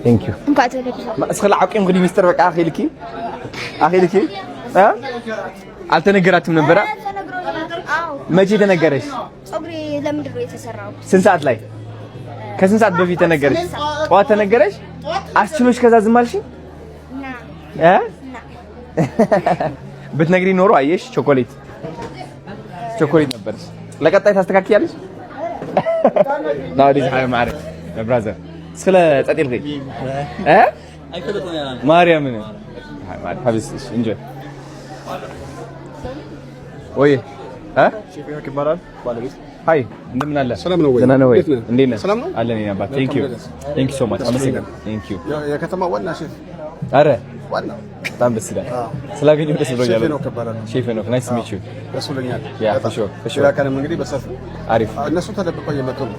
ثانك يو اسخل عقيم غدي مستر بقى اخيلكي ها አልተነገራችም ነበር መቼ ተነገረሽ ጸጉሬ ለምንድን ነው የተሰራው ስንት ሰዓት ላይ ከስንት ሰዓት በፊት ተነገረሽ ጠዋት ተነገረሽ አስችሎሽ ከዛ ዝም አልሽ ብትነግሪ ኖሮ አየሽ ቾኮሌት ነበር ለቀጣይ ታስተካክያለሽ ናውዲስ ሃይ ማርክ ብራዘር ስለ ጸጤል ገይ ማርያም ነው ሃይ ማርክ ሀቢስ እንጆይ ወይ ሼፍ ይባላል ባለቤት ሃይ እንደምን አለ ሰላም ነው ወይ ደህና ነው ወይ እንዴት ነህ ሰላም ነው አለን እኔ አባት ቴንክ ዩ ሶ ማች አመሰግናለሁ ቴንክ ዩ የከተማ ዋና ሼፍ አረ ዋና በጣም ደስ ይላል ስላገኘሁ ደስ ብሎኛል ሼፍ ነው ናይስ ቱ ሚት ዩ ደስ ብሎኛል ያ ፎር ሹር ያካንም እንግዲህ በሰፊ አሪፍ እነሱ ተደብቀው እየመጡ ነው